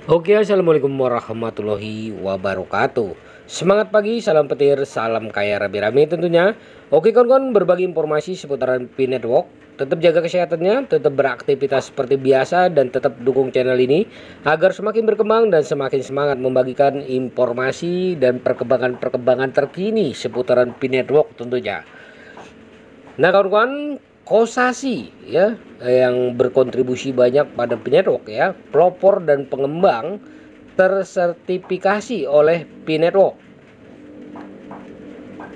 Oke, assalamualaikum warahmatullahi wabarakatuh. Semangat pagi, salam petir, salam kaya rame-rame tentunya. Oke kawan-kawan, berbagi informasi seputaran Pi Network. Tetap jaga kesehatannya, tetap beraktivitas seperti biasa, dan tetap dukung channel ini agar semakin berkembang dan semakin semangat membagikan informasi dan perkembangan-perkembangan terkini seputaran Pi Network tentunya. Nah kawan-kawan, Kosasi ya yang berkontribusi banyak pada Pi Network ya, pelopor dan pengembang tersertifikasi oleh Pi Network.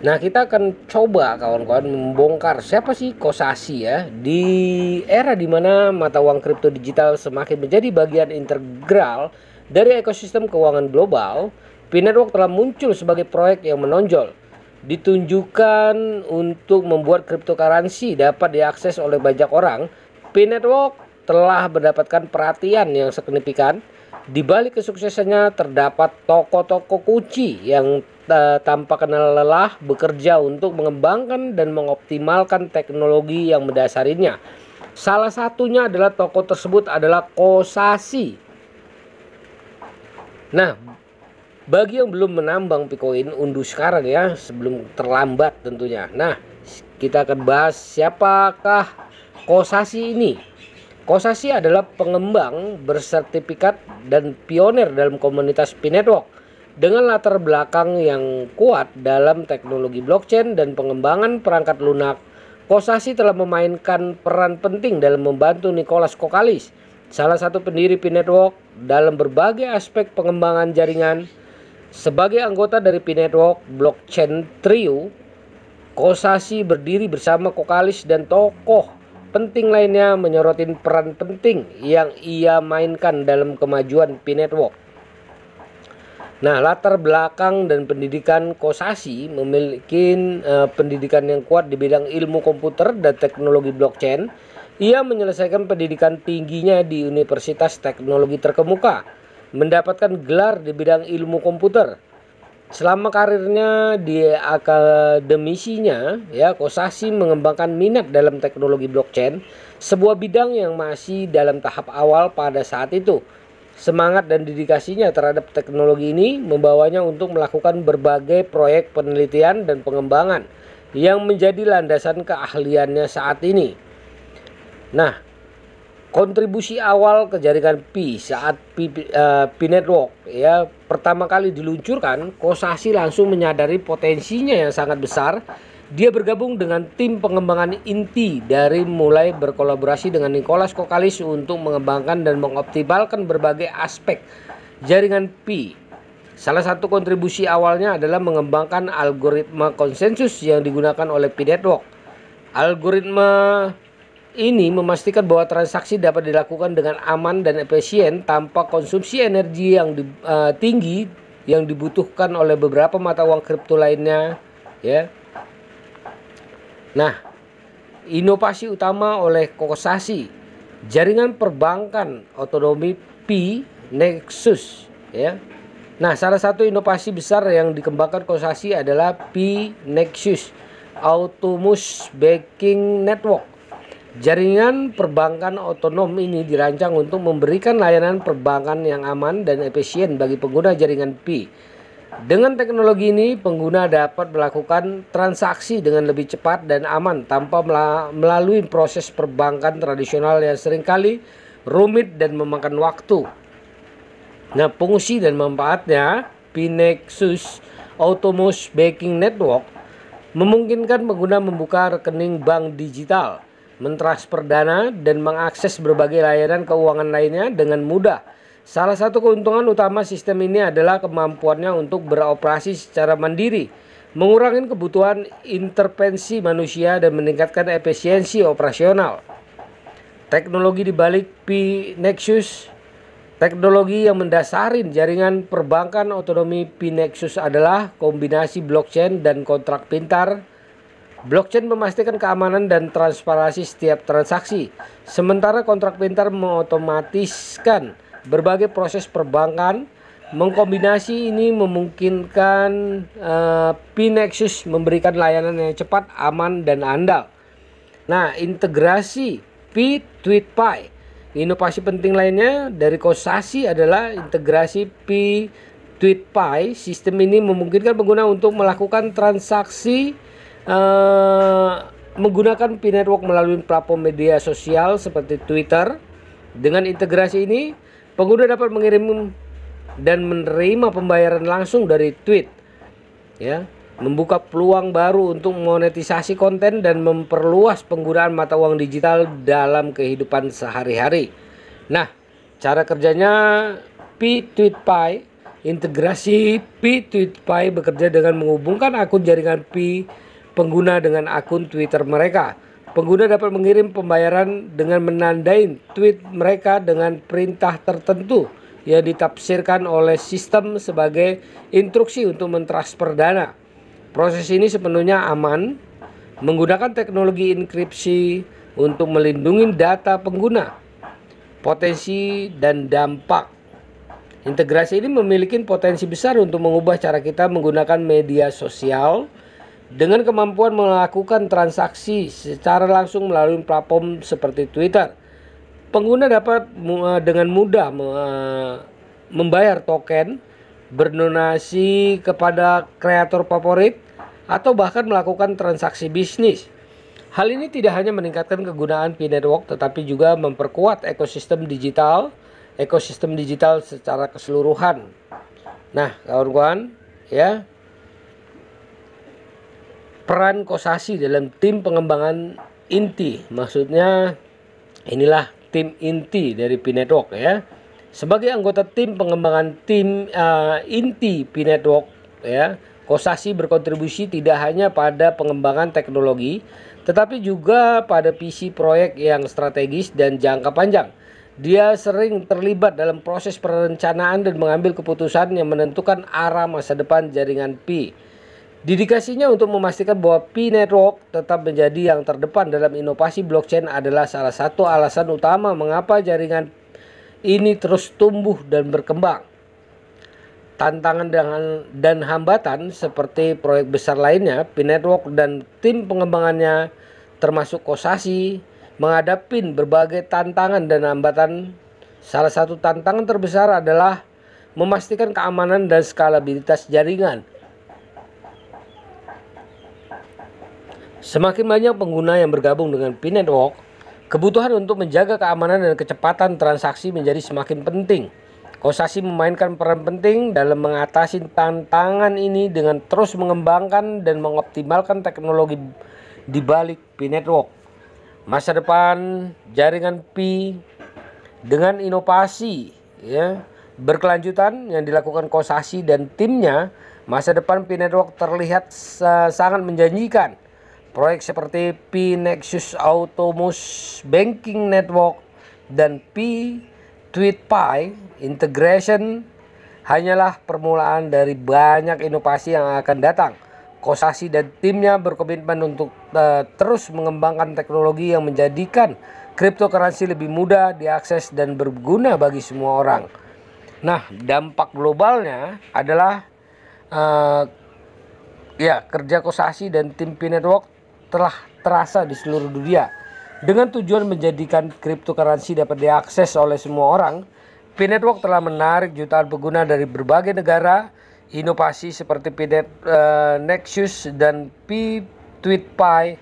Nah, kita akan coba kawan-kawan membongkar siapa sih Kosasi ya. Di era dimana mata uang kripto digital semakin menjadi bagian integral dari ekosistem keuangan global, Pi Network telah muncul sebagai proyek yang menonjol ditunjukkan untuk membuat cryptocurrency dapat diakses oleh banyak orang. Pi Network telah mendapatkan perhatian yang signifikan. Di balik kesuksesannya terdapat toko-toko kunci yang tanpa kenal lelah bekerja untuk mengembangkan dan mengoptimalkan teknologi yang mendasarinya. Salah satunya adalah toko tersebut adalah Kosasi. Nah, bagi yang belum menambang Picoin, unduh sekarang ya sebelum terlambat tentunya. Nah, kita akan bahas siapakah Kosasi ini. Kosasi adalah pengembang bersertifikat dan pionir dalam komunitas Pi Network. Dengan latar belakang yang kuat dalam teknologi blockchain dan pengembangan perangkat lunak, Kosasi telah memainkan peran penting dalam membantu Nicholas Kokalis, salah satu pendiri Pi Network, dalam berbagai aspek pengembangan jaringan. Sebagai anggota dari Pi Network Blockchain Trio, Kosasi berdiri bersama Kokalis dan tokoh penting lainnya menyorotin peran penting yang ia mainkan dalam kemajuan Pi Network. Nah, latar belakang dan pendidikan Kosasi memiliki pendidikan yang kuat di bidang ilmu komputer dan teknologi blockchain. Ia menyelesaikan pendidikan tingginya di Universitas Teknologi terkemuka, mendapatkan gelar di bidang ilmu komputer. Selama karirnya di akademisinya, ya, Kosasi mengembangkan minat dalam teknologi blockchain, sebuah bidang yang masih dalam tahap awal pada saat itu. Semangat dan dedikasinya terhadap teknologi ini membawanya untuk melakukan berbagai proyek penelitian dan pengembangan yang menjadi landasan keahliannya saat ini. Nah, kontribusi awal ke jaringan Pi saat Pi Network ya pertama kali diluncurkan, Kosasi langsung menyadari potensinya yang sangat besar. Dia bergabung dengan tim pengembangan inti dari mulai berkolaborasi dengan Nicholas Kokalis untuk mengembangkan dan mengoptimalkan berbagai aspek jaringan Pi. Salah satu kontribusi awalnya adalah mengembangkan algoritma konsensus yang digunakan oleh Pi Network. Algoritma ini memastikan bahwa transaksi dapat dilakukan dengan aman dan efisien tanpa konsumsi energi yang tinggi yang dibutuhkan oleh beberapa mata uang kripto lainnya ya. Nah, inovasi utama oleh Kosasi, jaringan perbankan otonomi Pi Nexus ya. Nah, salah satu inovasi besar yang dikembangkan Kosasi adalah Pi Nexus Autonomous Banking Network. Jaringan perbankan otonom ini dirancang untuk memberikan layanan perbankan yang aman dan efisien bagi pengguna jaringan Pi. Dengan teknologi ini, pengguna dapat melakukan transaksi dengan lebih cepat dan aman tanpa melalui proses perbankan tradisional yang seringkali rumit dan memakan waktu. Nah, fungsi dan manfaatnya Pi Nexus Autonomous Banking Network memungkinkan pengguna membuka rekening bank digital, mentransfer dana, dan mengakses berbagai layanan keuangan lainnya dengan mudah. Salah satu keuntungan utama sistem ini adalah kemampuannya untuk beroperasi secara mandiri, mengurangi kebutuhan intervensi manusia dan meningkatkan efisiensi operasional. Teknologi di balik Pi Nexus, teknologi yang mendasari jaringan perbankan otonomi Pi Nexus adalah kombinasi blockchain dan kontrak pintar. Blockchain memastikan keamanan dan transparansi setiap transaksi, sementara kontrak pintar mengotomatiskan berbagai proses perbankan. Mengkombinasi ini memungkinkan Pi Nexus memberikan layanan yang cepat, aman, dan andal. Nah, integrasi Pi TweetPi Inovasi penting lainnya dari Kosasi adalah integrasi P-TweetPie. Sistem ini memungkinkan pengguna untuk melakukan transaksi menggunakan P-Network melalui platform media sosial seperti Twitter. Dengan integrasi ini, pengguna dapat mengirim dan menerima pembayaran langsung dari tweet, ya, membuka peluang baru untuk monetisasi konten dan memperluas penggunaan mata uang digital dalam kehidupan sehari-hari. Nah, cara kerjanya P-TweetPie. Integrasi P-TweetPie bekerja dengan menghubungkan akun jaringan P pengguna dengan akun Twitter mereka. Pengguna dapat mengirim pembayaran dengan menandai tweet mereka dengan perintah tertentu yang ditafsirkan oleh sistem sebagai instruksi untuk mentransfer dana. Proses ini sepenuhnya aman, menggunakan teknologi enkripsi untuk melindungi data pengguna. Potensi dan dampak. Integrasi ini memiliki potensi besar untuk mengubah cara kita menggunakan media sosial dengan kemampuan melakukan transaksi secara langsung melalui platform seperti Twitter. Pengguna dapat dengan mudah membayar token, berdonasi kepada kreator favorit, atau bahkan melakukan transaksi bisnis. Hal ini tidak hanya meningkatkan kegunaan P-Network tetapi juga memperkuat ekosistem digital secara keseluruhan. Nah, kawan-kawan, ya, peran Kosasi dalam tim pengembangan inti, maksudnya inilah tim inti dari P-Network, ya. Sebagai anggota tim pengembangan inti P-Network, ya, Kosasi berkontribusi tidak hanya pada pengembangan teknologi tetapi juga pada visi proyek yang strategis dan jangka panjang. Dia sering terlibat dalam proses perencanaan dan mengambil keputusan yang menentukan arah masa depan jaringan P. Dedikasinya untuk memastikan bahwa P-Network tetap menjadi yang terdepan dalam inovasi blockchain adalah salah satu alasan utama mengapa jaringan ini terus tumbuh dan berkembang. Tantangan dan hambatan seperti proyek besar lainnya, P-Network dan tim pengembangannya termasuk Kosasi menghadapi berbagai tantangan dan hambatan. Salah satu tantangan terbesar adalah memastikan keamanan dan skalabilitas jaringan. Semakin banyak pengguna yang bergabung dengan P-Network, kebutuhan untuk menjaga keamanan dan kecepatan transaksi menjadi semakin penting. Kosasi memainkan peran penting dalam mengatasi tantangan ini dengan terus mengembangkan dan mengoptimalkan teknologi di balik P-Network. Masa depan jaringan P dengan inovasi, ya, berkelanjutan yang dilakukan Kosasi dan timnya, masa depan P-Network terlihat sangat menjanjikan. Proyek seperti P-Nexus Autonomous Banking Network dan P-TweetPie Integration hanyalah permulaan dari banyak inovasi yang akan datang. Kosasi dan timnya berkomitmen untuk terus mengembangkan teknologi yang menjadikan cryptocurrency lebih mudah diakses dan berguna bagi semua orang. Nah, dampak globalnya adalah kerja Kosasi dan tim P-Network telah terasa di seluruh dunia. Dengan tujuan menjadikan cryptocurrency dapat diakses oleh semua orang, P-Network telah menarik jutaan pengguna dari berbagai negara. Inovasi seperti P-Nexus dan P-TweetPie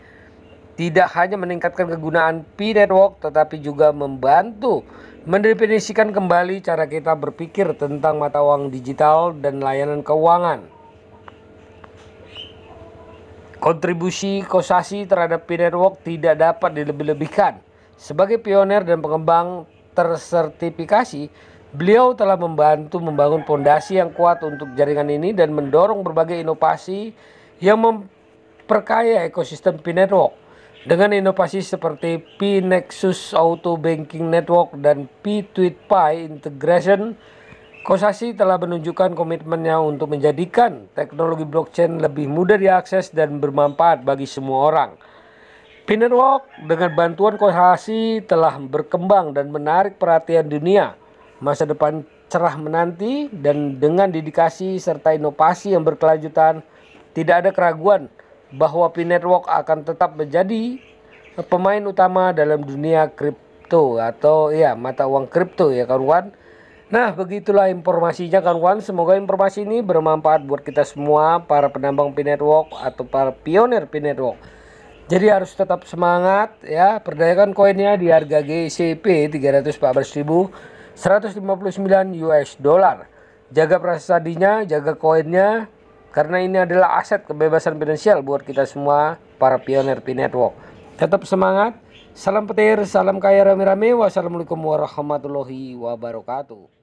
tidak hanya meningkatkan kegunaan P-Network tetapi juga membantu mendefinisikan kembali cara kita berpikir tentang mata uang digital dan layanan keuangan. Kontribusi Kosasi terhadap P-Network tidak dapat dilebih-lebihkan. Sebagai pionir dan pengembang tersertifikasi, beliau telah membantu membangun fondasi yang kuat untuk jaringan ini dan mendorong berbagai inovasi yang memperkaya ekosistem P-Network. Dengan inovasi seperti P-Nexus Auto Banking Network dan P-TweetPie Integration, Kosasi telah menunjukkan komitmennya untuk menjadikan teknologi blockchain lebih mudah diakses dan bermanfaat bagi semua orang. P-Network dengan bantuan Kosasi telah berkembang dan menarik perhatian dunia. Masa depan cerah menanti dan dengan dedikasi serta inovasi yang berkelanjutan, tidak ada keraguan bahwa P-Network akan tetap menjadi pemain utama dalam dunia kripto atau ya mata uang kripto ya kawan-kawan. Nah, begitulah informasinya kawan-kawan. Semoga informasi ini bermanfaat buat kita semua para penambang P-Network atau para pionir P-Network. Jadi harus tetap semangat ya, perdayakan koinnya di harga GCP 314.159 US dollar. Jaga prasadinya, jaga koinnya, karena ini adalah aset kebebasan finansial buat kita semua para pionir P-Network. Tetap semangat, salam petir, salam kaya rame-rame. Wassalamualaikum warahmatullahi wabarakatuh.